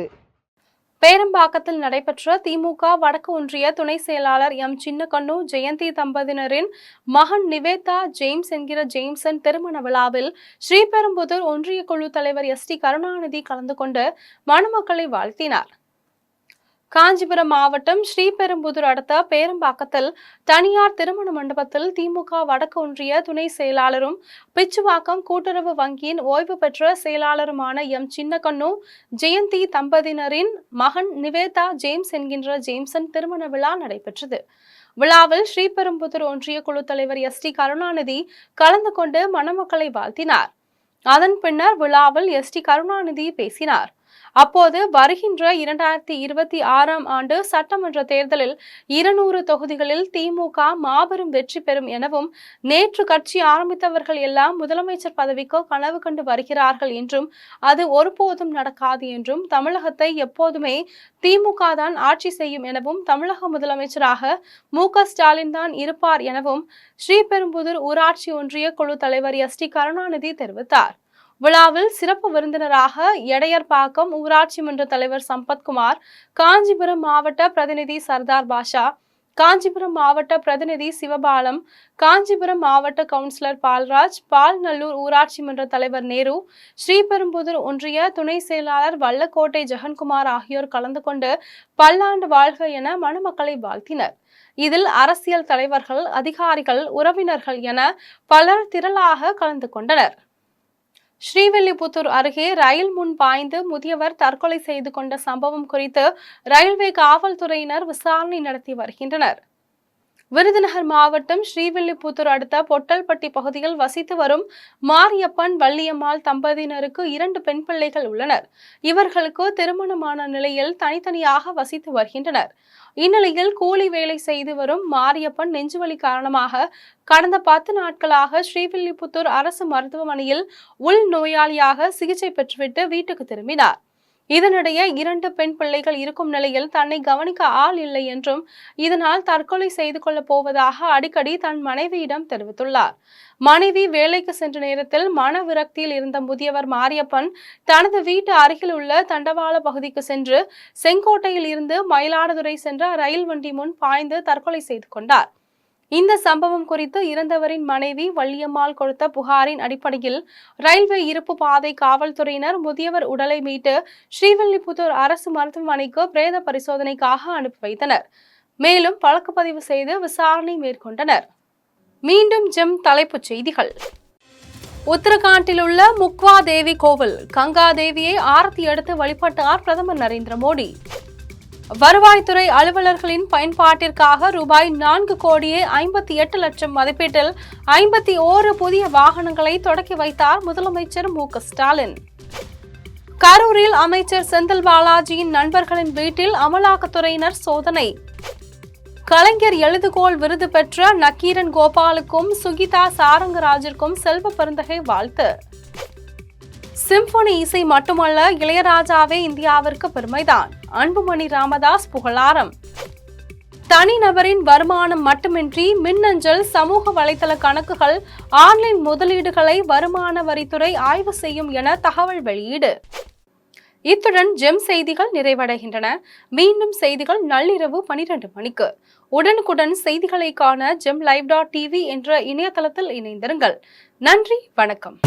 பேரம்பாக்கத்தில் நடைபெற்ற திமுக வடக்கு ஒன்றிய துணை செயலாளர் எம் சின்னக்கண்ணு ஜெயந்தி தம்பதியினரின் மகன் நிவேதா ஜேம்ஸ் என்கிற ஜேம்சன் திருமண விழாவில் ஸ்ரீபெரும்புதூர் ஒன்றிய குழு தலைவர் எஸ்டி கருணாநிதி கலந்து கொண்டு மணமக்களை வாழ்த்தினார். காஞ்சிபுரம் மாவட்டம் ஸ்ரீபெரும்புதூர் அடுத்த பேரம்பாக்கத்தில் தனியார் திருமண மண்டபத்தில் திமுக வடக்கு ஒன்றிய துணை செயலாளரும் பிச்சுவாக்கம் கூட்டுறவு வங்கியின் ஓய்வு பெற்ற செயலாளருமான எம் சின்னக்கண்ணு ஜெயந்தி தம்பதியினரின் மகன் நிவேதா ஜேம்ஸ் என்கின்ற ஜேம்சன் திருமண விழா நடைபெற்றது. விழாவில் ஸ்ரீபெரும்புதூர் ஒன்றிய குழு தலைவர் எஸ்டி கருணாநிதி கலந்து கொண்டு மணமக்களை வாழ்த்தினார். அதன் பின்னர் விழாவில் எஸ்டி கருணாநிதி பேசினார். அப்போது வருகின்ற 2026ஆம் ஆண்டு சட்டமன்ற தேர்தலில் 200 தொகுதிகளில் திமுக மாபெரும் வெற்றி பெறும் எனவும், நேற்று கட்சி ஆரம்பித்தவர்கள் எல்லாம் முதலமைச்சர் பதவிக்கு கனவு கண்டு வருகிறார்கள் என்றும், அது ஒருபோதும் நடக்காது என்றும், தமிழகத்தை எப்போதுமே திமுக தான் ஆட்சி செய்யும் எனவும், தமிழக முதலமைச்சராக மு.க. ஸ்டாலின் தான் இருப்பார் எனவும் ஸ்ரீபெரும்புதூர் ஊராட்சி ஒன்றிய குழு தலைவர் எஸ்டி கருணாநிதி தெரிவித்தார். விழாவில் சிறப்பு விருந்தினராக எடையர்பாக்கம் ஊராட்சி மன்ற தலைவர் சம்பத்குமார், காஞ்சிபுரம் மாவட்ட பிரதிநிதி சர்தார் பாஷா, காஞ்சிபுரம் மாவட்ட பிரதிநிதி சிவபாலம், காஞ்சிபுரம் மாவட்ட கவுன்சிலர் பால்ராஜ், பால்நல்லூர் ஊராட்சி மன்ற தலைவர் நேரு, ஸ்ரீபெரும்புதூர் ஒன்றிய துணை செயலாளர் வல்லக்கோட்டை ஜெகன்குமார் ஆகியோர் கலந்து கொண்டு பல்லாண்டு வாழ்க என மணமக்களை வாழ்த்தினர். இதில் அரசியல் தலைவர்கள், அதிகாரிகள், உறவினர்கள் என பலர் திரளாக கலந்து கொண்டனர். ஸ்ரீவில்லிபுத்தூர் அருகே ரயில் முன் பாய்ந்து முதியவர் தற்கொலை செய்து கொண்ட சம்பவம் குறித்து ரயில்வே காவல்துறையினர் விசாரணை நடத்தி வருகின்றனர். விருதுநகர் மாவட்டம் ஸ்ரீவில்லிபுத்தூர் அடுத்த பொட்டல்பட்டி பகுதியில் வசித்து வரும் மாரியப்பன், வள்ளியம்மாள் தம்பதியினருக்கு 2 பெண் பிள்ளைகள் உள்ளனர். இவர்களுக்கு திருமணமான நிலையில் தனித்தனியாக வசித்து வருகின்றனர். இந்நிலையில் கூலி வேலை செய்து வரும் மாரியப்பன் நெஞ்சுவலி காரணமாக கடந்த 10 நாட்களாக ஸ்ரீவில்லிபுத்தூர் அரசு மருத்துவமனையில் உள் நோயாளியாக சிகிச்சை பெற்றுவிட்டு வீட்டுக்கு திரும்பினார். இதனிடையே 2 பெண் பிள்ளைகள் இருக்கும் நிலையில் தன்னை கவனிக்க ஆள் இல்லை என்றும், இதனால் தற்கொலை செய்து கொள்ளப் போவதாக அடிக்கடி தன் மனைவியிடம் தெரிவித்துள்ளார். மனைவி வேலைக்கு சென்ற நேரத்தில் மன விரக்தியில் இருந்த முதியவர் மாரியப்பன் தனது வீட்டு அருகில் உள்ள தண்டவாள பகுதிக்கு சென்று செங்கோட்டையில் இருந்து மயிலாடுதுறை சென்ற ரயில் வண்டி முன் பாய்ந்து தற்கொலை செய்து கொண்டார். இந்த சம்பவம் குறித்து இறந்தவரின் மனைவி வள்ளியம்மாள் கொடுத்த புகாரின் அடிப்படையில் ரயில்வே இருப்பு பாதை காவல்துறையினர் முதியவர் உடலை மீட்டு ஸ்ரீவில்லிபுத்தூர் அரசு மருத்துவமனைக்கு பிரேத பரிசோதனைக்காக அனுப்பி வைத்தனர். மேலும் வழக்கு பதிவு செய்து விசாரணை மேற்கொண்டனர். மீண்டும் ஜெம் தலைப்புச் செய்திகள். உத்தரகாண்டில் உள்ள முக்வா தேவி கோவில் கங்கா தேவியை ஆரத்தி எடுத்து வழிபட்டார் பிரதமர் நரேந்திர மோடி. வருவாய்த்துறை அலுவலர்களின் பயன்பாட்டிற்காக ரூபாய் 4,58,00,000 மதிப்பீட்டில் 51 புதிய வாகனங்களை தொடக்கி வைத்தார் முதலமைச்சர் மு.க. ஸ்டாலின். கரூரில் அமைச்சர் செந்தில் பாலாஜியின் நண்பர்களின் வீட்டில் அமலாக்கத்துறையினர் சோதனை. கலைஞர் எழுதுகோள் விருது பெற்ற நக்கீரன் கோபாலுக்கும் சுகிதா சாரங்கராஜிற்கும் செல்வ பெருந்தகை வாழ்த்து. சிம்பொனி இசை மட்டுமல்ல, இளையராஜாவே இந்தியாவிற்கு பெருமைதான். அன்புமணி ராமதாஸ் புகழாரம். தனிநபரின் வருமானம் மட்டுமின்றி மின்னஞ்சல், சமூக வலைதள கணக்குகள், ஆன்லைன் முதலீடுகளை வருமான வரித்துறை ஆய்வு செய்யும் என தகவல் வெளியீடு. இத்துடன் ஜெம் செய்திகள் நிறைவடைகின்றன. மீண்டும் செய்திகள் நள்ளிரவு 12 மணிக்கு. உடனுக்குடன் செய்திகளை காண gemlive.tv என்ற இணையதளத்தில் இணைந்திருங்கள். நன்றி, வணக்கம்.